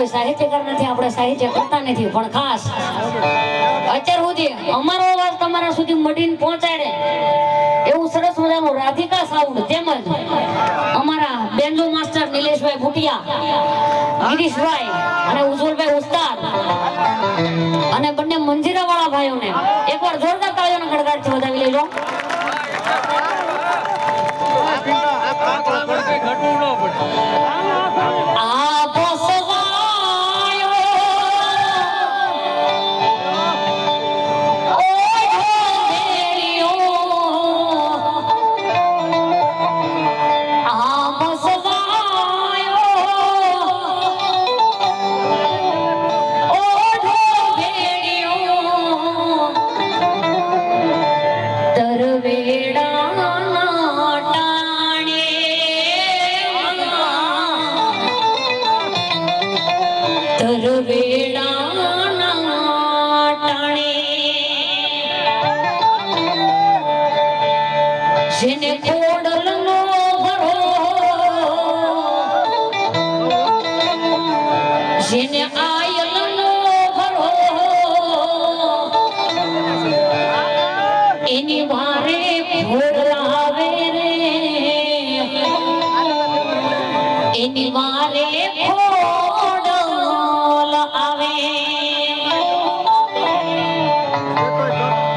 કોઈ સાહિત્યકાર નથી, આપણે સાહિત્ય કરતા નથી, પણ ખાસ અત્યાર સુધી અમારો અવાજ તમારા સુધી મડીને પહોંચાડે એવું સરસ મજાનું રાધિકા સાઉન્ડ તેમજ અમારા બેન્જો માસ્ટર નિલેશભાઈ ભુટિયા, ગિરીશભાઈ અને ઉજ્જવલભાઈ ઉસ્તાદ અને બંને મંજીરા વાળા ભાઈઓને એકવાર જોરદાર તાળીઓના ગડગડાટથી વધાવી લેજો. જેને કોડલનો ભરો, જેને આયલનો ભરો, એની વારે ફોડલાવે રે, એની વારે ફોડલ આવે.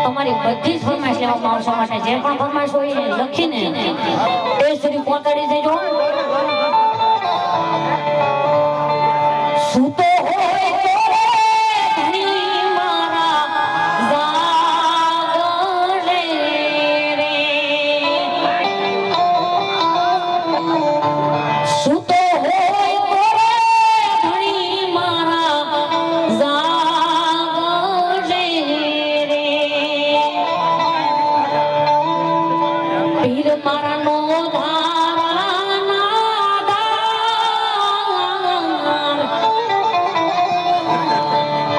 તમારી બધી જ ફરમાઈશ લેવામાં આવશે, માટે જે પણ ફરમાઈશ હોય એ લખીને એ સુધી પહોંચાડી દેજો. સૂતો હોય તો ધણી મારા જાગલે રે, સૂતો હોય તો ધણી મારા જાગલે રે, પીર મારા નો ધારા નાદાર,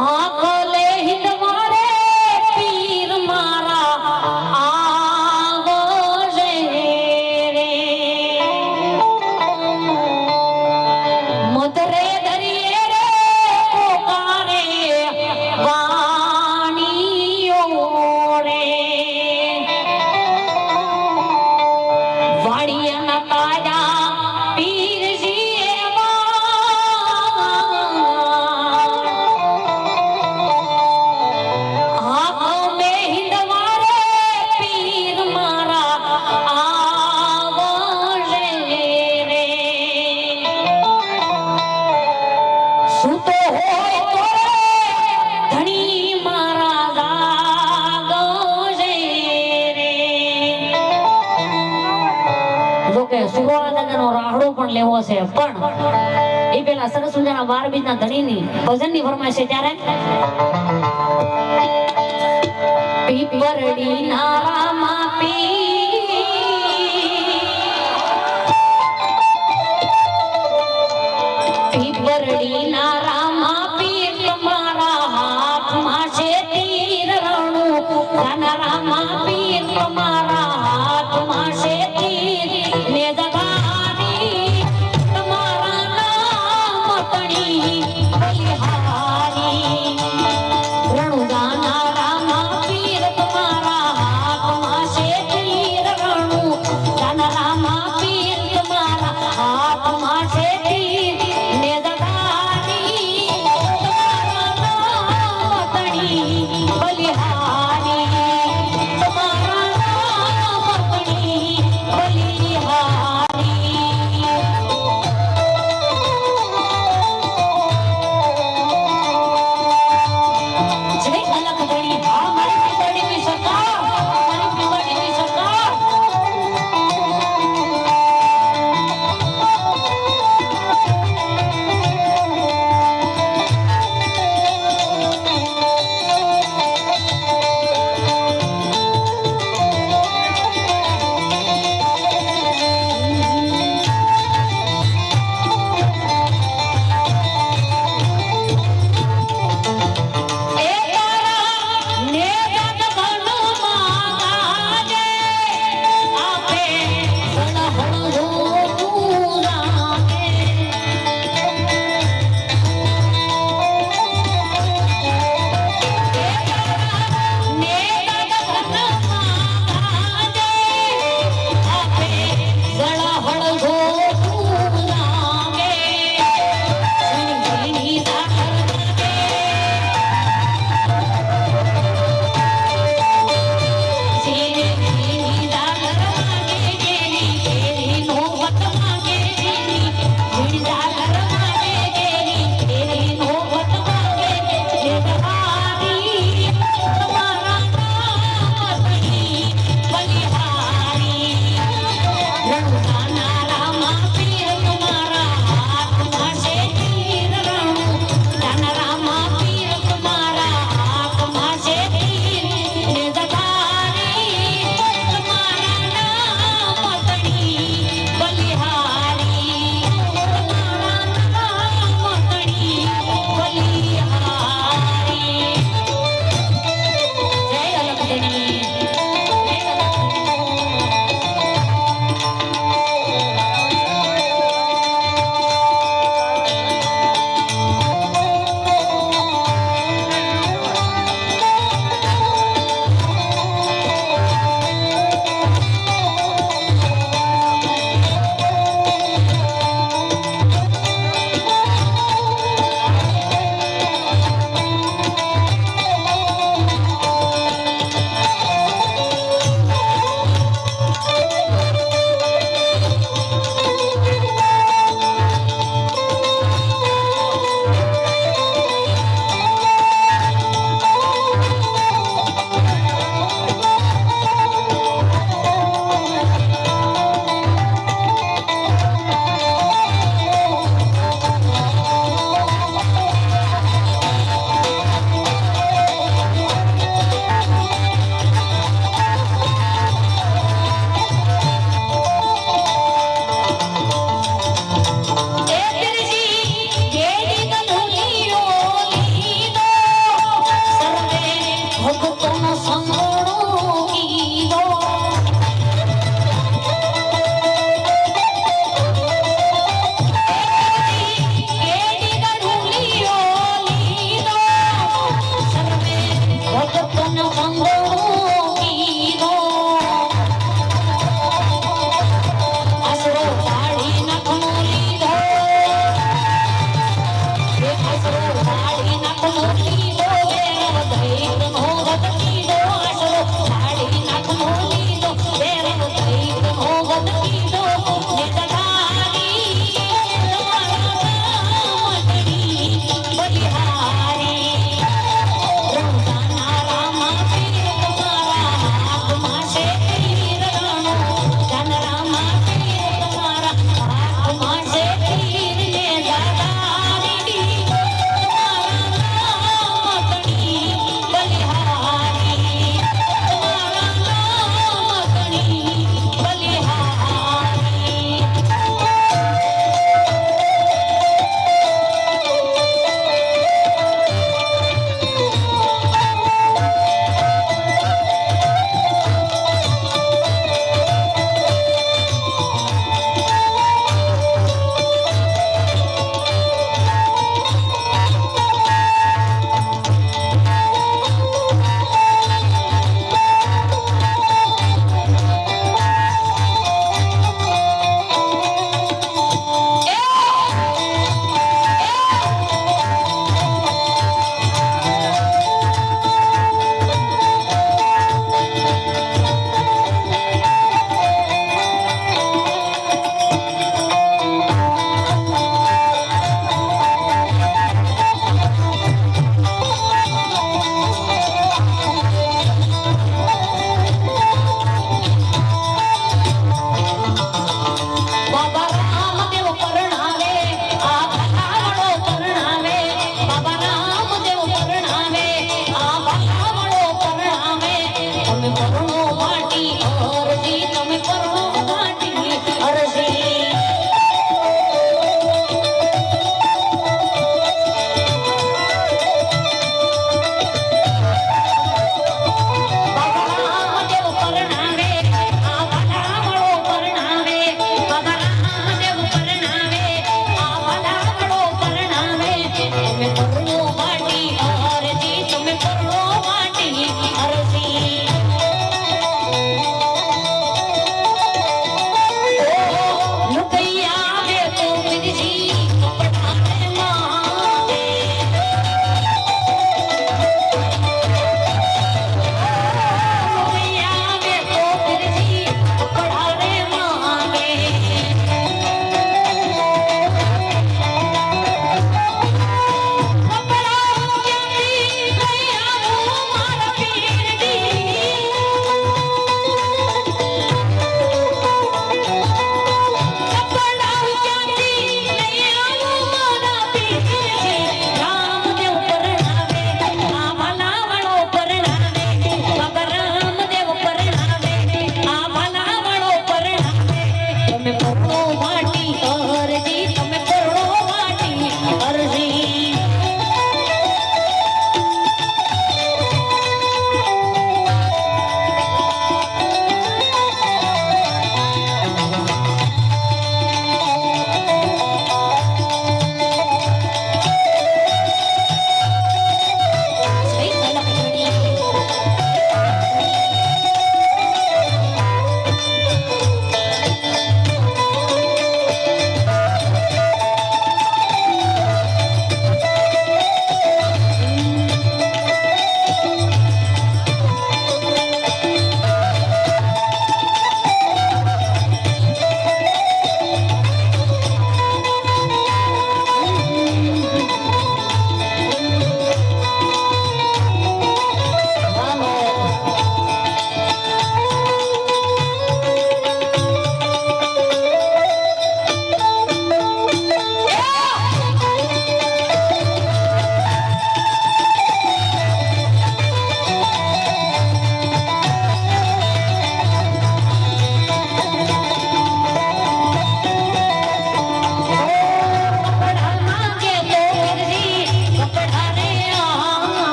આકલે હિંદવારે પીર મારા આવજે રે, મધરે દરિયે રે પોકારે વાણીઓ રે, વાડિયાના તાજા પીરજી આંખો હિંદવારે પીર મારા આવજે રે, સૂતો હોય તો ધણી મારા જાગજે રે. જોકે સુગોળા દાદાનો રાહડો પણ લેવો છે, પણ એ પેલા સરસ મજાના 12 બીજના ધણીની ભજનની ફરમાઈશ છે. ત્યારે પીપરડી નારામાં પીપરડી નારામાં પીર તમારા હાથમાં છે તીર રણું, નારામાં પીર તમારા હાથમાં છે તીર ને જગારી તમારા નામ તણી બલિહારી, રણુજા નારામાં પીર તમારા હાથમાં છે તીર રણું, નારામાં પીર તમારા હાથમાં છે તીર ને જગારી તમારા નામ તણી બલિહારી, તમારા નામ તણી બલિહારી. જય અલગ ધણી, હા મારી પીતળી ની સરકાર, મારી પીતળી ની સરકાર. એ તારા ને જગ ઘનમાં ગાજે, આપે સદહણ જોતું લાગે,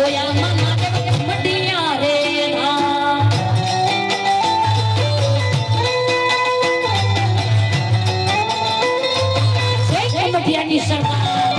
જોયામાં મહાદેવ મઢિયા રે ધામ મઢિયાની સરકાર